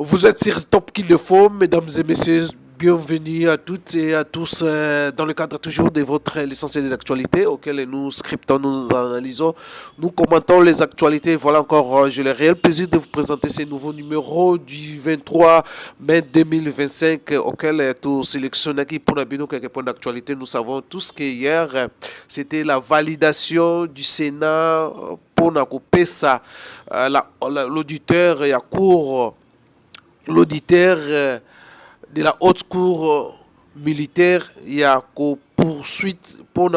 Vous êtes sur Top qu'il le faut, mesdames et messieurs. Bienvenue à toutes et à tous dans le cadre toujours de votre l'essentiel de l'actualité auquel nous scriptons, nous analysons, nous commentons les actualités. Voilà encore, j'ai le réel plaisir de vous présenter ce nouveau numéro du 23 mai 2025 auquel tout sélectionné qui pour nous quelques points d'actualité. Nous savons tous que hier c'était la validation du Sénat pour couper ça, l'auditeur et à court. L'auditeur de la haute cour militaire, il y a une poursuite pour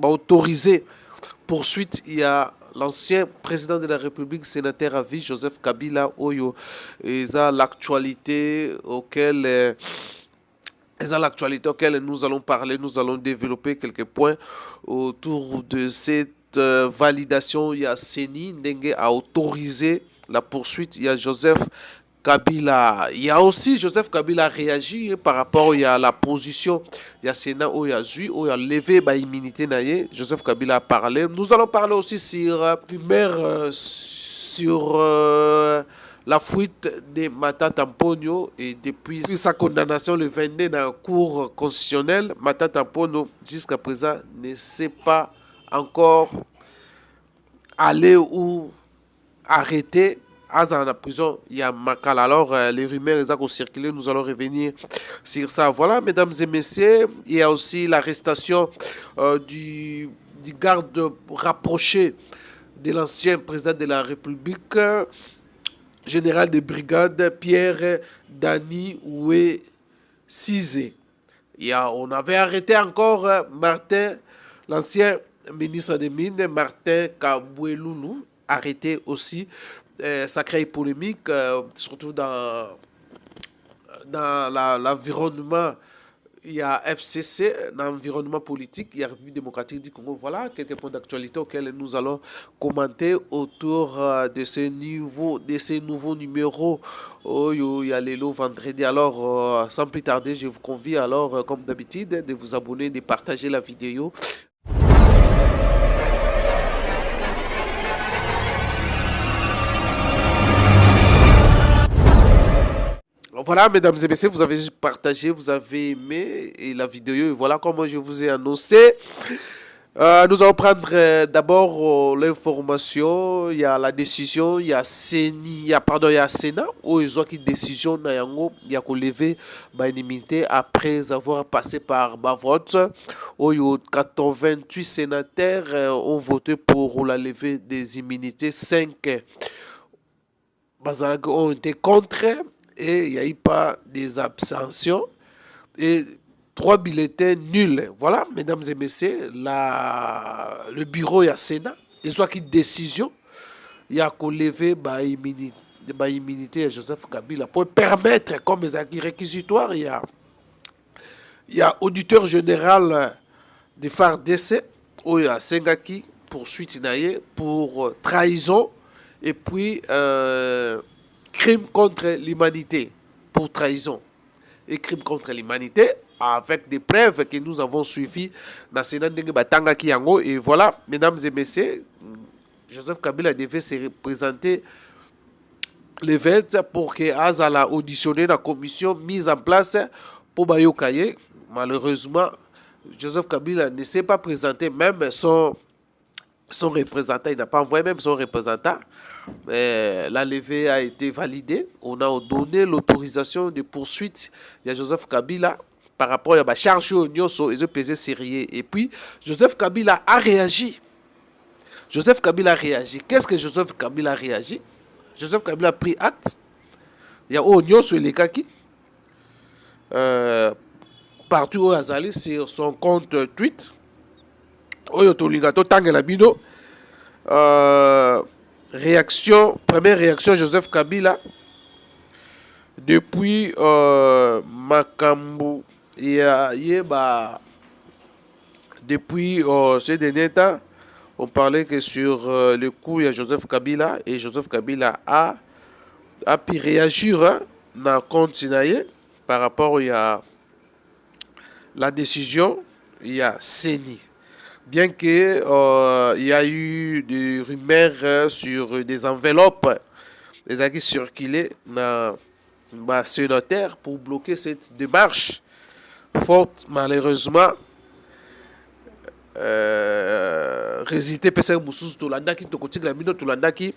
autoriser poursuite. Il y a l'ancien président de la République, sénateur à vie, Joseph Kabila Oyo. Et ça, l'actualité auquel nous allons parler, nous allons développer quelques points autour de cette validation. Il y a Seni Ndenge a autorisé la poursuite. Il y a Joseph Kabila. Il y a aussi Joseph Kabila a réagi par rapport à la position. Il y a Sénat où il y a Zui, où il y a levé l'immunité. Joseph Kabila a parlé. Nous allons parler aussi sur la fuite de Matata Mponyo et depuis sa condamnation le 22 dans la cour constitutionnelle, Matata Mponyo jusqu'à présent ne sait pas encore aller ou arrêter. Dans la prison, il y a Makal. Alors, les rumeurs ont circulé, nous allons revenir sur ça. Voilà, mesdames et messieurs, il y a aussi l'arrestation du garde rapproché de l'ancien président de la République, général de brigade Pierre Dani Oué Cizé. On avait arrêté encore Martin, l'ancien ministre des Mines, Martin Kaboueloulou, arrêté aussi. Ça crée polémique, surtout dans l'environnement. Il y a FCC, dans l'environnement politique, il y a République démocratique du Congo. Voilà quelques points d'actualité auxquels nous allons commenter autour de ces nouveaux numéros. Il y a les lots vendredi. Alors, sans plus tarder, je vous convie alors, comme d'habitude, de vous abonner, de partager la vidéo. Voilà, mesdames et messieurs, vous avez partagé, vous avez aimé la vidéo. Et voilà comment je vous ai annoncé. Nous allons prendre d'abord l'information. Il y a la décision, il y a Seni, il y a Sénat où ils ont une décision, il y a qu'on lever l'immunité après avoir passé par vote. Où 88 sénateurs ont voté pour la levée des immunités. 5 ont été contre. Et il n'y a eu pas des abstentions et 3 bulletins nuls. Voilà, mesdames et messieurs, le bureau, il y a Sénat. Ils ont une décision. Il y a qu'on lever l'immunité à Joseph Kabila pour permettre, comme les réquisitoires, il y a auditeur général du FARDC, où il y a Sengaki, poursuite pour trahison, et puis crime contre l'humanité pour trahison et crime contre l'humanité avec des preuves que nous avons suivies dans Sénat Ndenge Batanga Kiyango. Et voilà, mesdames et messieurs, Joseph Kabila devait se représenter le 20 pour que Azala auditionné la commission mise en place pour Bayokaye. Malheureusement, Joseph Kabila ne s'est pas présenté, même son représentant, il n'a pas envoyé même son représentant. La levée a été validée. On a donné l'autorisation de poursuite. Il y a Joseph Kabila par rapport à la charge Nyonso et pesé sérieux. Et puis, Joseph Kabila a réagi. Qu'est-ce que Joseph Kabila a réagi? Joseph Kabila a pris acte. Il y a Nyonso et les Kaki. Partout où Azali sur son compte tweet. Oyo Toligato Tangela Bino. Première réaction, Joseph Kabila. Depuis Makambu, depuis ces derniers temps, on parlait que sur le coup, il y a Joseph Kabila et Joseph Kabila a pu réagir dans le compte par rapport à la décision, il y a Seni. Bien qu'il y a eu des rumeurs sur des enveloppes ezalaki circulé na sénateur pour bloquer cette démarche forte. Malheureusement, résulté pesa mususu tolandaki tokotikela mino tolandaki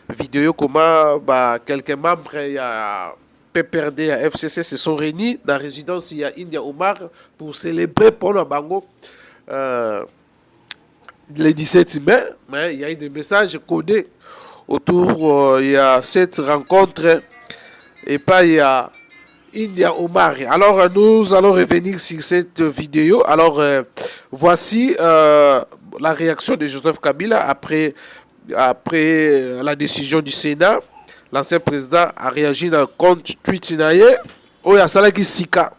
vidéo comment quelques membres ya PPRD à FCC se sont réunis dans la résidence ya India Omar pour célébrer pour le bango le 17 mai. Mais il y a eu des messages codés autour il y a cette rencontre et pas il y a India Omar. Alors nous allons revenir sur cette vidéo. Alors voici la réaction de Joseph Kabila après la décision du Sénat. L'ancien président a réagi dans le compte Twitter naye oya salaki sika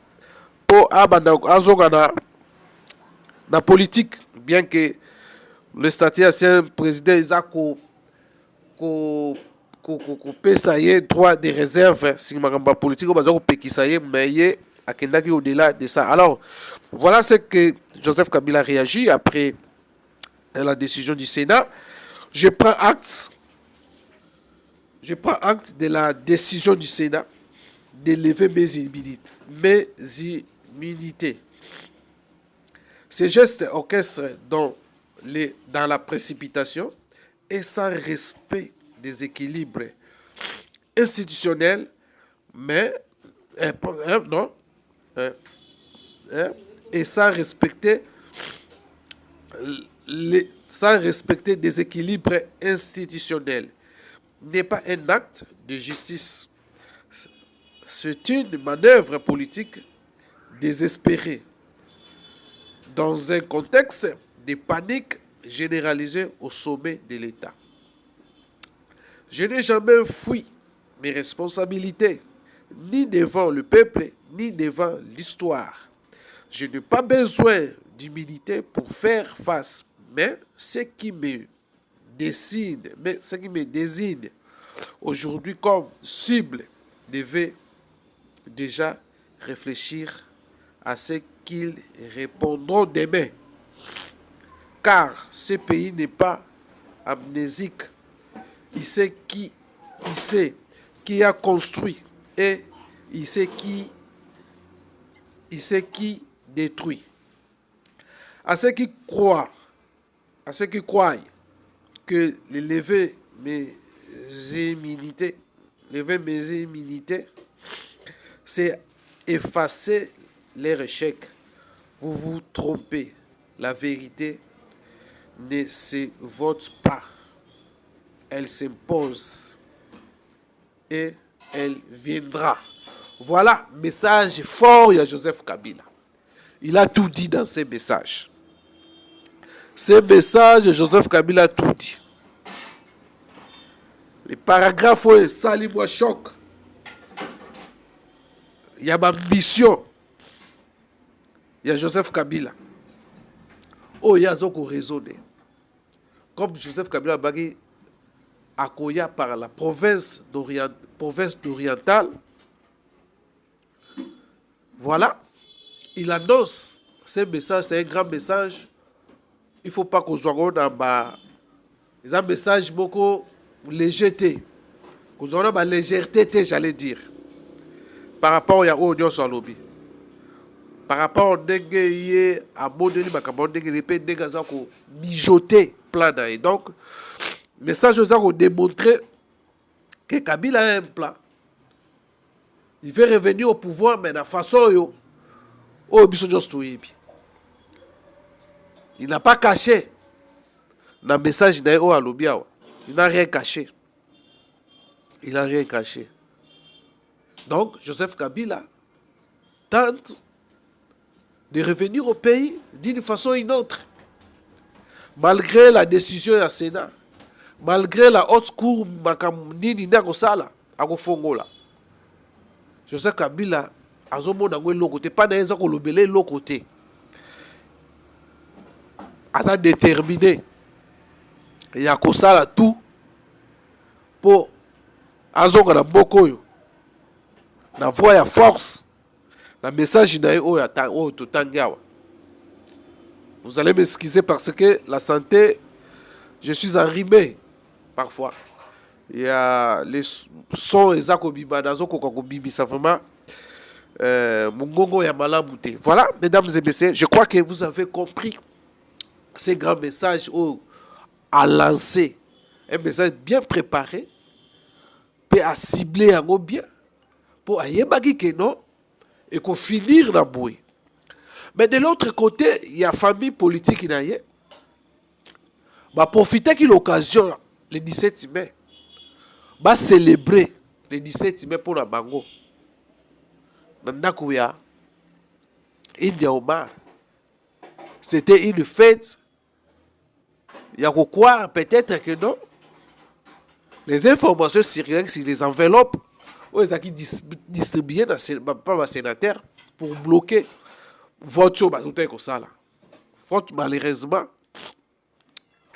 po abanda azonga na politique, bien que le statut ancien président Isako pesa ye droit de réserve si makamba politique bazako pekisa ye mais ye akendaki au-delà de ça. Alors voilà ce que Joseph Kabila a réagi après la décision du Sénat. Je prends acte de la décision du Sénat d'élever mes immunités. Ces gestes orchestrés dans la précipitation et sans respect des équilibres institutionnels, mais et sans respecter des équilibres institutionnels, n'est pas un acte de justice. C'est une manœuvre politique désespérée dans un contexte de panique généralisée au sommet de l'État. Je n'ai jamais fui mes responsabilités, ni devant le peuple, ni devant l'histoire. Je n'ai pas besoin d'humilité pour faire face, mais ce qui me désigne aujourd'hui comme cible devait déjà réfléchir à ce qu'ils répondront demain. Car ce pays n'est pas amnésique. Il sait qui a construit et il sait qui détruit. À ceux qui croient que lever mes immunités, c'est effacer les échecs. Vous vous trompez. La vérité ne se vote pas. Elle s'impose et elle viendra. Voilà, message fort de Joseph Kabila. Il a tout dit dans ces messages. Ces messages, Joseph Kabila a tout dit. Les paragraphes, ça, moi choc. Il y a ma mission. Il y a Joseph Kabila. Oh, il y a Zoko raisonné. Comme Joseph Kabila Bagui accueilli par la province d'Orientale. Voilà. Il annonce ce message, c'est un grand message. Il ne faut pas qu'on soit dans bas. C'est un message beaucoup légèreté. Qu'on soit dans la légèreté, j'allais dire. Par rapport à l'Union sur lobby. Par rapport à Ndenge à Mondeli Makamba Ndenge les pays Ndenge zako mijoter plan d'ailleurs. Donc message aux gens démontrer que Kabila a un plan. Il veut revenir au pouvoir mais de façon yo biso just toyebi. Il n'a pas caché dans le message d'ailleurs à Lobia. Il n'a rien caché. Il n'a rien caché. Donc Joseph Kabila tente de revenir au pays d'une façon ou d'une autre. Malgré la décision du Sénat, malgré la haute cour, Joseph Kabila a pas l'autre côté. Il a déterminé. Il a tout pour azonga na mboko na voix ya force. Le message vous allez m'excuser parce que la santé, je suis enrhumé parfois. Il y a les sons et Zakobima, Nazo Kokobibi, ça vraiment. Mungongo Yamalabouté. Voilà, mesdames et messieurs, je crois que vous avez compris ces grands messages à lancer. Un message bien préparé, puis à cibler un bien, pour ayebagi que non, et qu'on finir dans bouée. Mais de l'autre côté, il y a famille politique qui n'a rien. Va profiter de l'occasion, le 17 mai, va célébrer le 17 mai pour la Bango. Nandakuya, India Omar. C'était une fête. Il y a quoi, peut-être que non. Les informations circulent sur les enveloppes, où ils ont distribué par les sénateurs pour bloquer vote sur ça là. Faute malheureusement.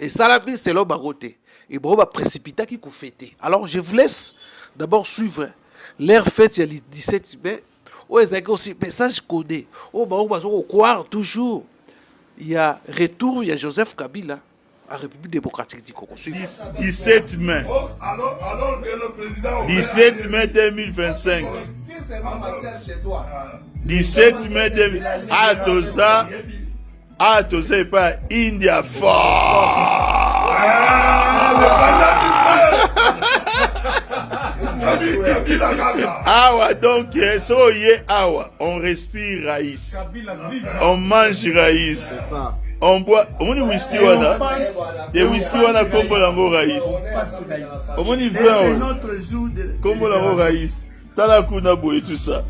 Et ça l'a mis c'est l'homme à côté. Et bon, va précipiter qui vous fêter. Alors je vous laisse d'abord suivre leur fête, il y a le 17 mai. Oh, ils ont aussi message codé. Oh, bah, on va croire toujours. Il y a retour, il y a Joseph Kabila à République démocratique du Congo. 17 mai. 17 mai 2025. 17 mai 2025. Ah, tout ça, pas India fort. Awa, donc, soyez awa. On respire raïs. On mange raïs. On boit. On dit whisky wana. Des whisky wana comme l'ango raïs. On dit vin. Comme l'ango raïs. Tala kuna boye tout ça.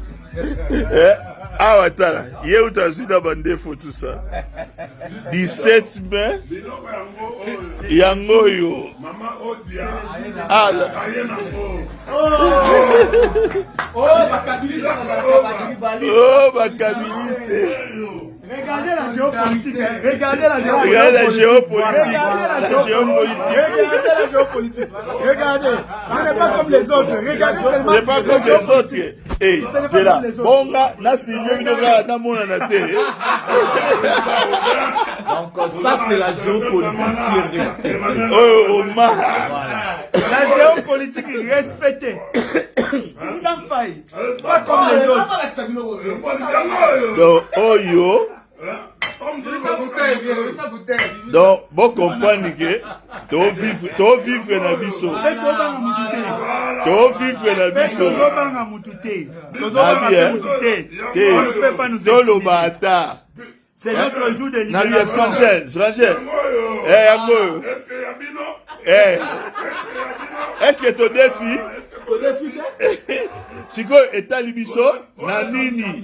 Awa tala. Yé ou ta zida bande faut tout ça. 17 mai. Yango yo. Ah là. Oh, bakabiliste. Regardez la géopolitique. Regardez la géopolitique. Regardez. Ce n'est pas comme les autres. Regardez seulement. C'est pas comme les autres. Eh, c'est là. Bon, là, c'est mieux que donc, ça, c'est la géopolitique qui est respectée. Oh, Omar. La géopolitique est respectée. Sans faille. Pas comme les autres. Donc, oh yo. Donc, bon comprendre que to vivre na biso. To vivre na biso. C'est notre jour de libération. Est-ce que ton défi? Si quoi est à libiso, na nini?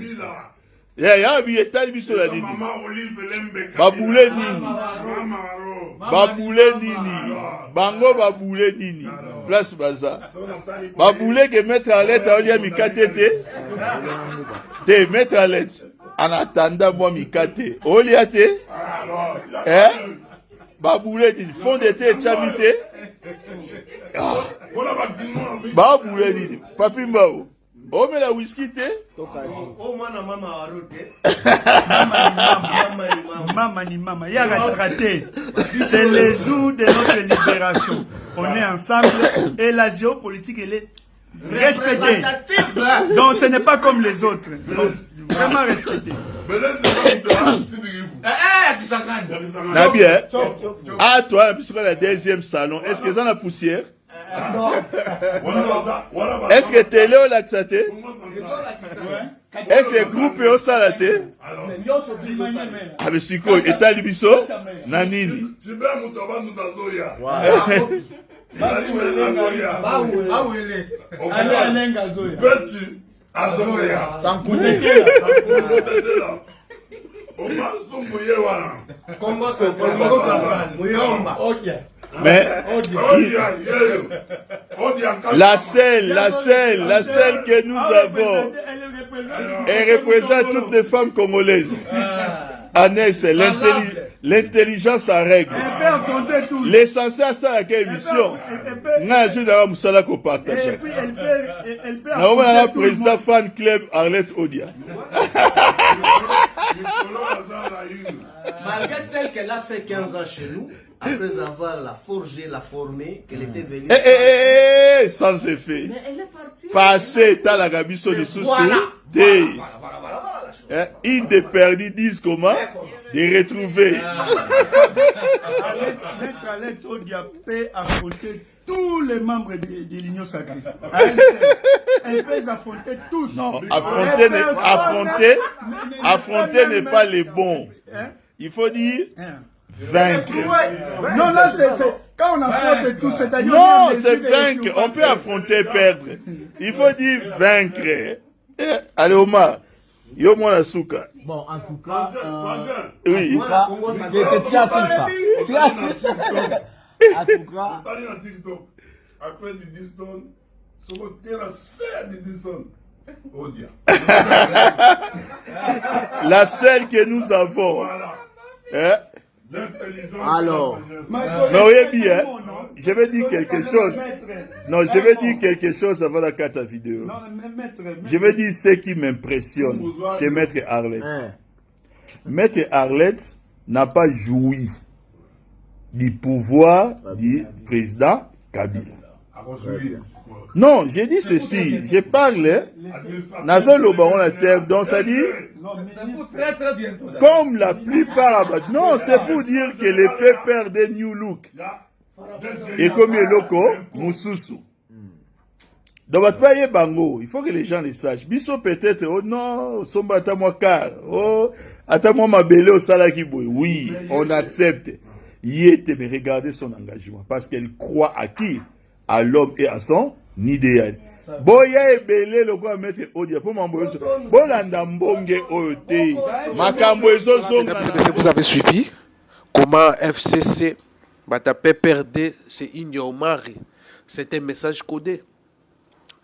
Yabi est à libiso la nini? Baboule nini? Baboule nini? Bango baboule nini? Place baza. Baboule que mettre à l'aide à Olia Mikatete. Te mettre à l'aide. En attendant moi Mikate. Olia te? Hein? Baboule nini? Fond de thé chamité. Baboule nini? Papi mbao. Oh, mais la whisky, t'es? Oh, mama warote. Mama ni mama. Yaga raté. C'est le jour de notre libération. On est ensemble et la géopolitique, elle est respectée. Donc, ce n'est pas comme les autres. Vraiment respectée. Nabia, ah, toi, puisque la deuxième salon, est-ce que ça a la poussière? Est-ce que télé au laxate? Est-ce que groupe au salate? Ah, mais c'est quoi? Et t'as l'ibiso? Nanini. Sans mais la selle que nous avons, elle représente toutes les femmes congolaises. Agnès, l'intelligence en règle. L'essentiel, c'est la émission. Nous avons ça qu'on partage. Nous avons le président fan club Arlette Odia. Malgré celle qu'elle a fait 15 ans chez nous, après avoir la forgée, la formée, qu'elle était venue. Sans effet. Mais elle est partie. Passé, t'as la gabisso de sous Voilà. Il de perdu, disent comment? De retrouver. Maître Alain Todia peut affronter tous les membres de l'Union sacrée. Elle peut affronter tous. Non, affronter n'est pas le bon. Il faut dire vaincre. Non, là, c'est quand on affronte tous, c'est-à-dire... Non, c'est vaincre. On peut affronter, perdre. Il faut dire vaincre. Allez, Omar. Yo, moi, la souka. Bon, en tout cas, Oui. tu as ça. Tu as ça. En tout cas, Après the distance, so tell us say the distance. Oh dia. La seule que nous avons. Hein? alors, Non, oui, bien. Je vais dire quelque chose. Non, je vais dire quelque chose avant la carte vidéo. Je vais dire ce qui m'impressionne chez Maître Arlette. Maître Arlette n'a pas joui du pouvoir du président Kabila. Non, j'ai dit ceci. Je parle. Nazo Lobaron la terre, donc ça dit. Comme la plupart. Non, c'est pour dire que les pépères de New Look. Et comme les locaux, Moussoussou. Donc, bango, il faut que les gens le sachent. Biso peut-être, oh non, somba attends-moi car, oh, attends-moi ma belle au salakiboui. Oui, on accepte. Yéte, mais regardez son engagement. Parce qu'elle croit à qui? À l'homme et à son idéal. Boya et belé le quoi mettre odia pour m'envoyer ça. Bolanda mbonge oyote. Makambo ezo zonga. Vous avez suivi comment FCC Batapé perdait c'est Inyo Mari. C'était un message codé.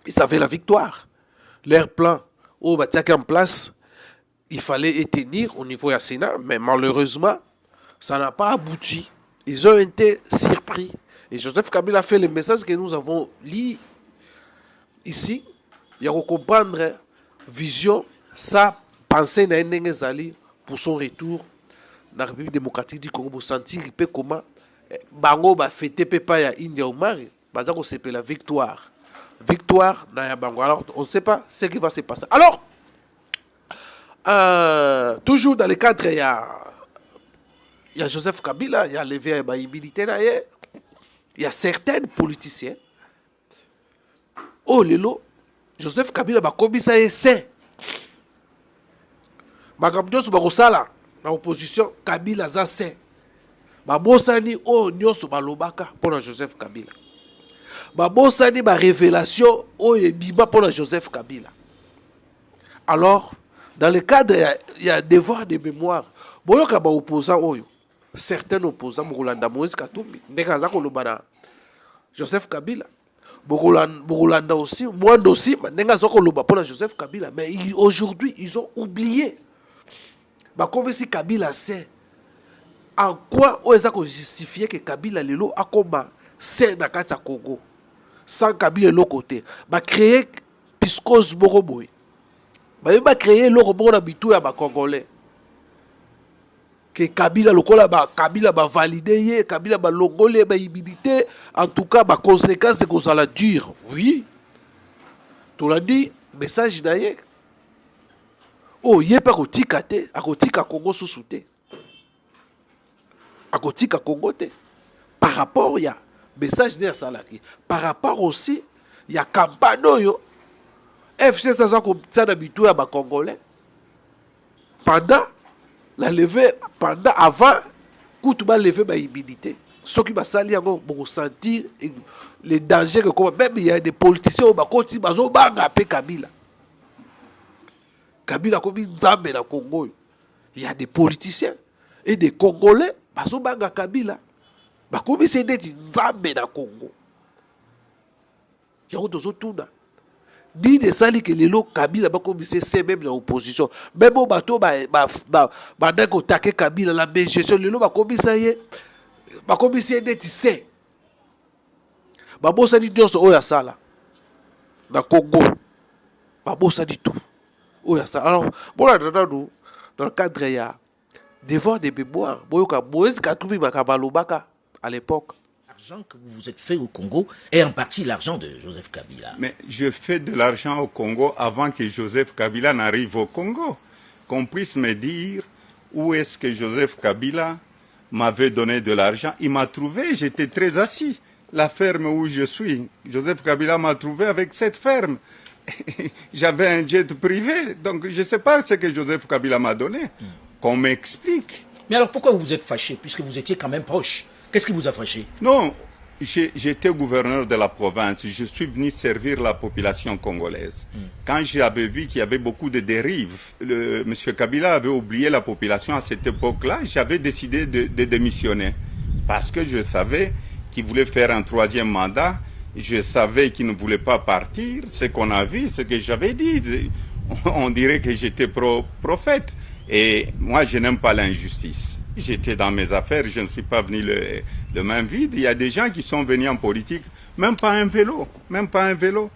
Ils savaient la victoire. Leur plan, au Batiak en place, il fallait éteindre au niveau du Sénat, mais malheureusement, ça n'a pas abouti. Ils ont été surpris. Et Joseph Kabila a fait le message que nous avons lu ici. Il y a comprendre vision, sa pensée na Ndengezali pour son retour dans la République démocratique du Congo. Pour sentir comment Bango va fêter Pepa ya India Omari. Bazako c'est la victoire. Victoire dans ya Bango. Alors on ne sait pas ce qui va se passer. Alors, toujours dans le cadre, il y a Joseph Kabila, il y a levé à Baïbilité, il y a certains politiciens. Oh, Lelo, Joseph Kabila va commis ça et c'est. Magabdios Barosala, dans l'opposition, Kabila za c'est. Babosani, oh, Nyos Balobaka pour Joseph Kabila. Babosani, ma révélation, oh, Biba pour Joseph Kabila. Alors, dans le cadre, il y a devoir de mémoire. Boyoka ba opposant oyo. Certains opposants, Boulanda Moïse Katumbi, Ndekaza Kolobana, Joseph Kabila, Boulanda aussi, Mwanda aussi, Ndekaza Koloba pour Joseph Kabila. Mais aujourd'hui, ils ont oublié. Comme si Kabila sait. En quoi on a justifié que Kabila Lelo a comme c'est dans le Congo. Sans Kabila de l'autre côté. Créer Piscos Boroboy. Va créer le robot d'habitude à Congolais. Que Kabila lokola Kabila va valider, Kabila va longolé, va immunité, en tout cas, les conséquences c'est que ça la dure. Oui. Tu l'as dit, message d'ailleurs. Oh, il n'y a pas de tikate, à kotika Congo sous souté. À kotika Congo te. Par rapport, il y a message d'ailleurs ça là. Par rapport aussi, il y a campagne yo. FC ça comme ça d'habitude à Congolais. Pendant la levée, avant, quand tu vas lever ma immunité, ceux qui vont salir vont sentir les dangers que même il y a des politiciens au Bakoti, ils vont appeler Kabila. Kabila comme Nzambe dans Congo. Il y a des politiciens et des Congolais, ils vont appeler Kabila. Comme c'est des Nzambe dans Congo. Il y a d'autres tout là. Ni de sali que lelo Kabila ba comme c'est même dans l'opposition même au bateau ba ndako taquer Kabila la même gestion lelo ba comme ça y ba comme c'est net c'est ba bossa di nyonso oya sala na Congo ba bossa di tout oya sala alors bon là dans le cadre ya devoir de mémoire. À l'époque. L'argent que vous vous êtes fait au Congo est en partie l'argent de Joseph Kabila. Mais je fais de l'argent au Congo avant que Joseph Kabila n'arrive au Congo. Qu'on puisse me dire où est-ce que Joseph Kabila m'avait donné de l'argent. Il m'a trouvé, j'étais très assis. La ferme où je suis, Joseph Kabila m'a trouvé avec cette ferme. J'avais un jet privé, donc je ne sais pas ce que Joseph Kabila m'a donné. Qu'on m'explique. Mais alors pourquoi vous vous êtes fâché, puisque vous étiez quand même proche? Qu'est-ce qui vous a fâché? Non, j'étais gouverneur de la province. Je suis venu servir la population congolaise. Quand j'avais vu qu'il y avait beaucoup de dérives, M. Kabila avait oublié la population à cette époque-là, j'avais décidé de démissionner. Parce que je savais qu'il voulait faire un 3e mandat. Je savais qu'il ne voulait pas partir. Ce qu'on a vu, ce que j'avais dit. On dirait que j'étais prophète. Et moi, je n'aime pas l'injustice. J'étais dans mes affaires, je ne suis pas venu le main vide. Il y a des gens qui sont venus en politique, même pas un vélo, même pas un vélo.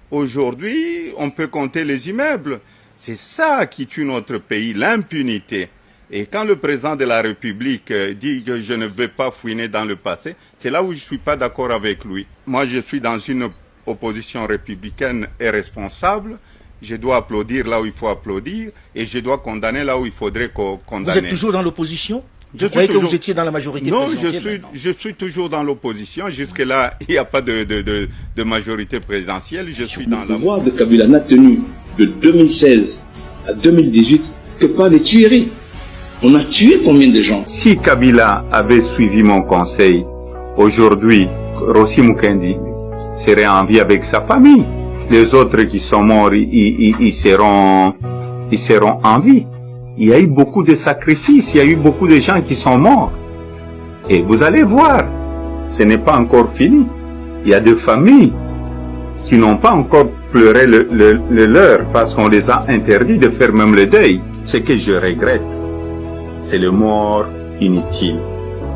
Aujourd'hui, on peut compter les immeubles. C'est ça qui tue notre pays, l'impunité. Et quand le président de la République dit que je ne vais pas fouiner dans le passé, c'est là où je ne suis pas d'accord avec lui. Moi, je suis dans une opposition républicaine et responsable. Je dois applaudir là où il faut applaudir et je dois condamner là où il faudrait condamner. Vous êtes toujours dans l'opposition? Je croyais que vous étiez dans la majorité présidentielle. Non, je suis toujours dans l'opposition. Jusque-là, il n'y a pas de majorité présidentielle. Je suis dans la... Le pouvoir de Kabila n'a tenu de 2016 à 2018 que par les tueries. On a tué combien de gens? Si Kabila avait suivi mon conseil, aujourd'hui, Rossi Mukendi serait en vie avec sa famille. Les autres qui sont morts, ils seront en vie. Il y a eu beaucoup de sacrifices, il y a eu beaucoup de gens qui sont morts. Et vous allez voir, ce n'est pas encore fini. Il y a des familles qui n'ont pas encore pleuré le leur parce qu'on les a interdits de faire même le deuil. Ce que je regrette, c'est le mort inutile.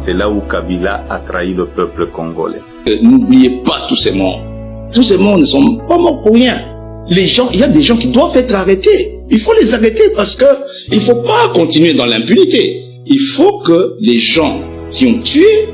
C'est là où Kabila a trahi le peuple congolais. N'oubliez pas tous ces morts. Tous ces morts ne sont pas morts pour rien. Les gens, il y a des gens qui doivent être arrêtés. Il faut les arrêter parce que il faut pas continuer dans l'impunité. Il faut que les gens qui ont tué,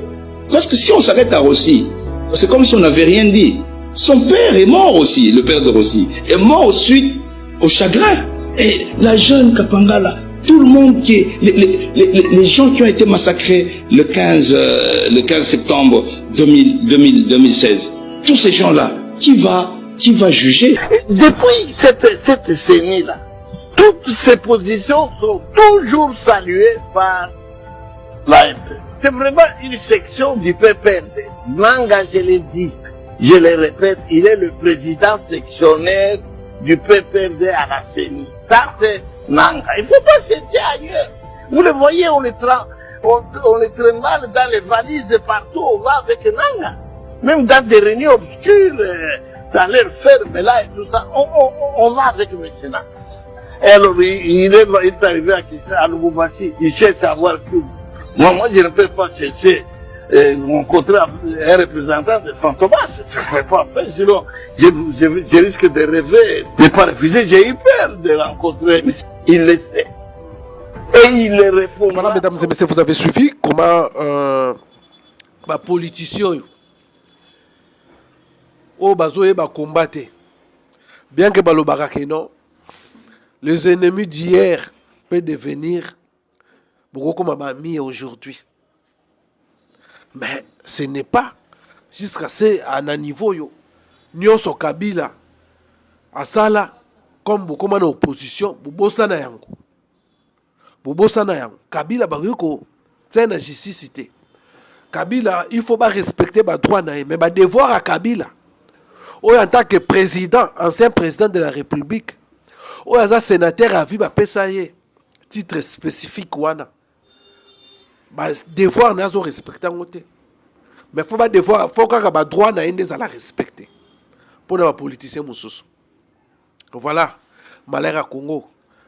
parce que si on s'arrête à Rossi, c'est comme si on n'avait rien dit. Son père est mort aussi, le père de Rossi, est mort suite au chagrin. Et la jeune Kapangala, tout le monde qui est, les gens qui ont été massacrés le 15 septembre 2016, tous ces gens-là, qui va juger? Depuis cette décennie-là, toutes ces positions sont toujours saluées par l'AMP. C'est vraiment une section du PPRD. Nanga, je l'ai dit, je le répète, il est le président sectionnaire du PPRD à la CENI. Ça, c'est Nanga. Il ne faut pas chercher ailleurs. Vous le voyez, on les trimballe dans les valises partout, on va avec Nanga. Même dans des réunions obscures, dans leur ferme là et tout ça, on va avec M. Nanga. Et alors, il est arrivé à Lubumbashi, il cherche à avoir tout. Moi, je ne peux pas chercher rencontrer un représentant de Fantomas. Ça ne fait pas peur, sinon je risque de rêver, de ne pas refuser. J'ai eu peur de rencontrer. Il le sait. Et il le répond. Voilà, mesdames et messieurs, vous avez suivi comment les politiciens combattent. Bien que non, les ennemis d'hier peuvent devenir beaucoup comme amis aujourd'hui. Mais ce n'est pas jusqu'à un niveau yo. Nyonso Kabila asala comme beaucoup en opposition, bobosana yango. Bobosana yango. Kabila bagiko tsena justice. Kabila, il faut pas respecter ba droit na mais ba devoir à Kabila. En tant que président, ancien président de la République, ou un sénateur à vie, pesaye titre spécifique wana. Devoir n'a pas respecté. Mais faut pas devoir, faut que le droit n'a pas la respecter. Pour les politiciens moussous. Voilà, malheur à Congo.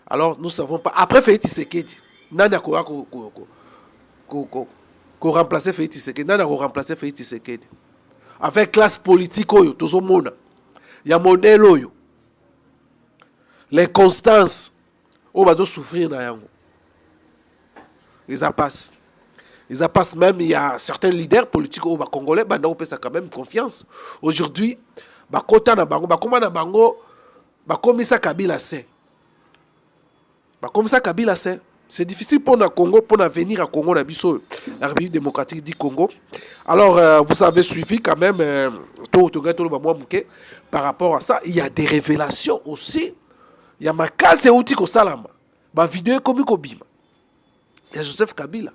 Alors nous savons pas. Après Félix Tshisekedi, nani ko remplacer Félix Tshisekedi, nani ko remplacer Félix Tshisekedi. Avec classe politique oyo tozomona. Ya modèle oyo. Les constances, on va souffrir na yango. Ils passent. Ils passent même, il y a certains leaders politiques au Congolais, ça quand même confiance. Aujourd'hui, Bakota na bango, Bakoma na bango, Bakomisa Kabila c'est. Bakomisa Kabila c'est. C'est difficile pour le Congo, pour venir à Congo, la République démocratique du Congo. Alors, vous avez suivi quand même, par rapport à ça, il y a des révélations aussi. Il y a ma case et outil au Salama. Ma vidéo comme Kobima. Il y a Joseph Kabila.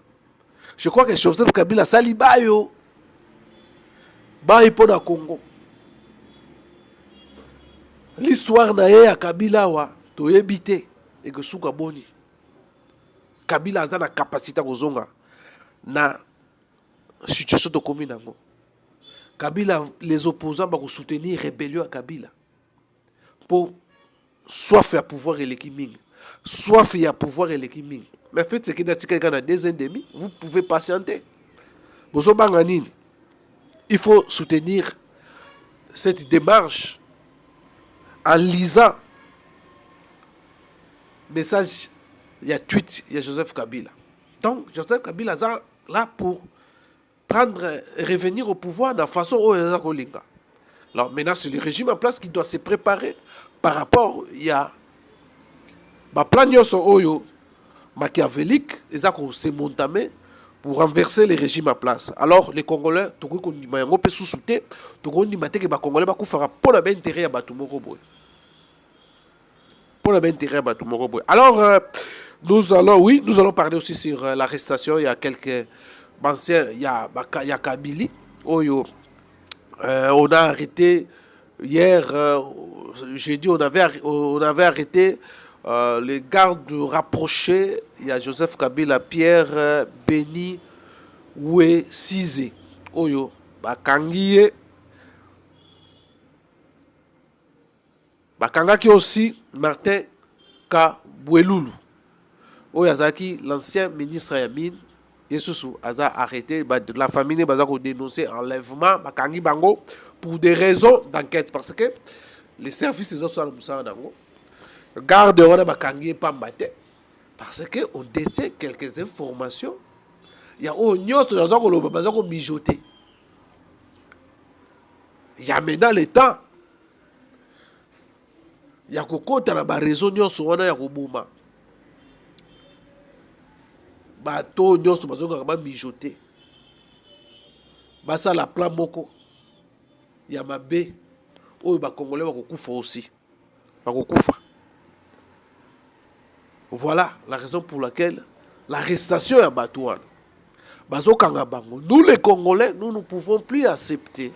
Je crois que Joseph Kabila sali bayo. Bayo pour le Congo. L'histoire na Kabila wa to ebité et que souka boni. Kabila a la capacité de na situation de commune. Kabila, les opposants vont soutenir rébellion à Kabila. Pour soit faire pouvoir et l'équiming, soit faire pouvoir et l'équiming. Mais faites ce qui est quelqu'un a des ennemis, vous pouvez patienter. Il faut soutenir cette démarche en lisant message. Il y a tweet, il y a Joseph Kabila. Donc, Joseph Kabila est là pour revenir au pouvoir de la façon dont il est. Alors, maintenant, c'est le régime en place qui doit se préparer par rapport, il y a un plan machiavélique, ils ont se montamé pour renverser le régime en place. Alors, les Congolais, tout le monde peut sous-souter, tout le monde dit que les Congolais vont faire pour l'intérêt à Batumoro. Pour l'intérêt à Batumoro. Alors, nous allons parler aussi sur l'arrestation. Il y a quelques anciens, il y a Kabili. On a arrêté hier, jeudi, on avait arrêté les gardes rapprochés. Il y a Joseph Kabila, Pierre Béni Oué Sizé. Oyo, Bakangiye. Bakangaki aussi Martin Kaboueloulou. Oyazaki, l'ancien ministre Yamin, Yesusu, a arrêté la famille a dénoncé enlèvement Bakangi Bango pour des raisons d'enquête. Parce que les services des autres sont garde on a Bakangi Pambate. Parce qu'on détient quelques informations. Il y a un mijoté. Il y a maintenant le temps. Il y a une raison sur la bouma. Bato nyonso bazonga ba mijoter. Basa la plan moko. Ya mabe. Oyo ba Congolais ba kokufa aussi. Ba kokufa. Voilà la raison pour laquelle l'arrestation ya Batouane. Bazokanga bango. Nous les Congolais, nous ne pouvons plus accepter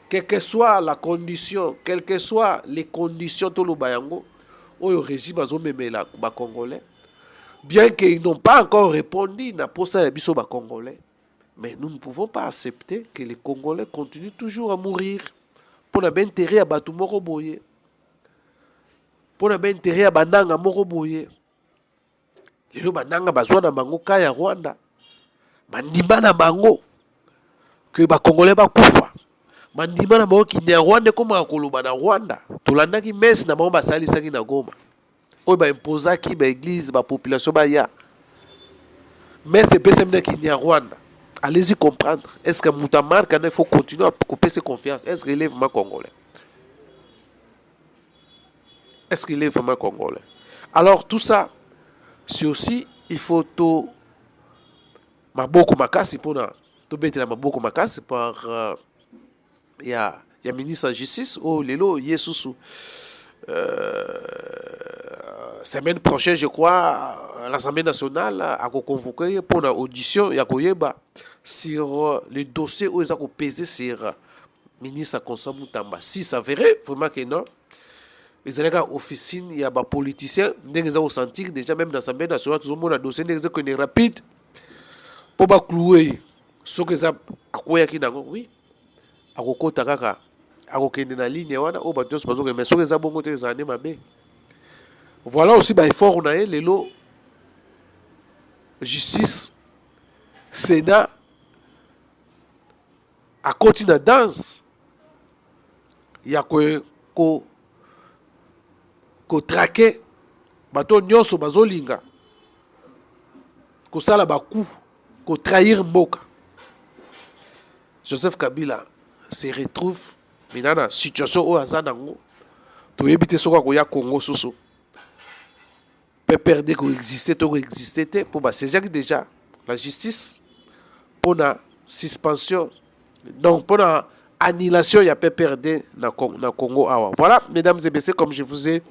quelle que soit la condition, quelles que soient les conditions de l'Obayango, oyo régime bazomemela ba Congolais. Bien qu'ils n'ont pas encore répondu pour ça les biso Congolais, mais nous ne pouvons pas accepter que les Congolais continuent toujours à mourir pour l'intérêt à Batu Moroboye, pour l'intérêt à Bananga Moroboye. Les gens Bananga bazwa na bango kaya Rwanda, bandima na bango que ba Congolais ba kufa, bandima na bango ki ne Rwanda comme akoloba na Rwanda, tolanda ki messe na bango basalisa ki na Goma. Oyo ba imposa ki ba église ba population ba ya. Mais c'est PSM qui est à Rwanda. Allez-y comprendre. Est-ce que Moutamar quand il faut continuer à couper ses confiances? Est-ce qu'il est vraiment congolais? Est-ce qu'il est vraiment congolais? Alors tout ça, c'est aussi il faut tout maboko makasi pour tout bête la maboko makasi par il y a ministre de la justice au lelo Yesusu. Semaine prochaine, je crois, l'Assemblée nationale a convoqué pour l'audition Yakoyeba sur le dossier où ils ont pesé sur le ministre Constant Moutamba. Si ça verrait vraiment que non, ils ont une officine, il y a des politiciens, ils ont senti déjà même dans l'Assemblée nationale, tout le monde a dossier, ils ont une rapide pour clouer ce que ça a quoi qui n'a oui, à Kokota Kaka, à Kokende na ligne, au bateau, mais ce que ça a bon côté, ça a été voilà aussi bah effort on a les lots justice Sénat à continuer danse il y a ko traquer bato nyonso bazolinga kosala baku ko trahir mboka. Joseph Kabila se retrouve maintenant dans situation où azanango to yebite soko ko ya Congo soso PPRD ko exister to exister te pour ba c'est déjà la justice pour la suspension donc pour la annulation il y a PPRD na Congo awa. Voilà mesdames et messieurs, comme je vous ai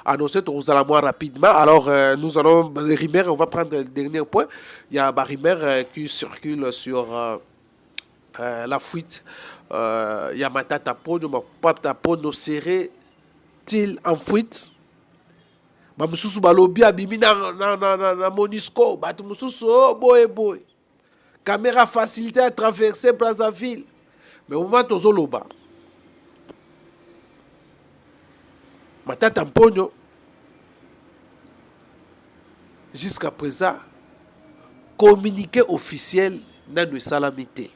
annoncé tout à l'heure rapidement. Alors nous allons les rumeurs, on va prendre le dernier point. Il y a des rumeurs qui circulent sur la fuite. Il y a Matata Pono, Matata Pono serait-il en fuite? Mamsusu balobi abimi na Monisco, Batumususu oh boy. Caméra facilité à traverser Brazzaville. Mais au moment tozoloba Matata Pono jusqu'à présent communiqué officiel n'a de salamité.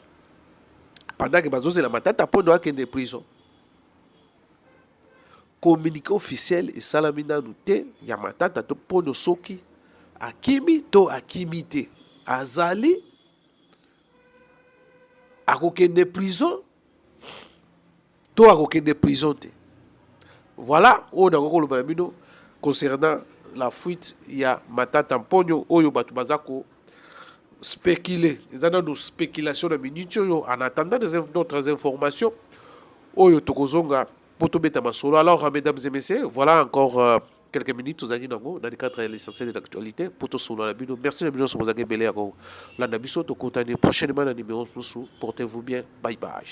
Pendant que Bazoze la Matata Pono a de prison. Communiqué officiel et salamina nouté, ya Matata Pono soki akimi to akimite azali akokende prison to akokende prison te. Voilà on a encore le balabino concernant la fuite. Il y a Matata Ponyo oyo batu bazako spéculer. Ils ont nos spéculations de minutes en attendant d'autres informations oyo tokozonga pour to beta masolo. Alors mesdames et messieurs, voilà encore quelques minutes aux amis dans le cadre l'essentiel de l'actualité pour tout sur la bino. Merci de nous sommes belé à la nabiso to prochainement dans numéro. Portez-vous bien. Bye bye.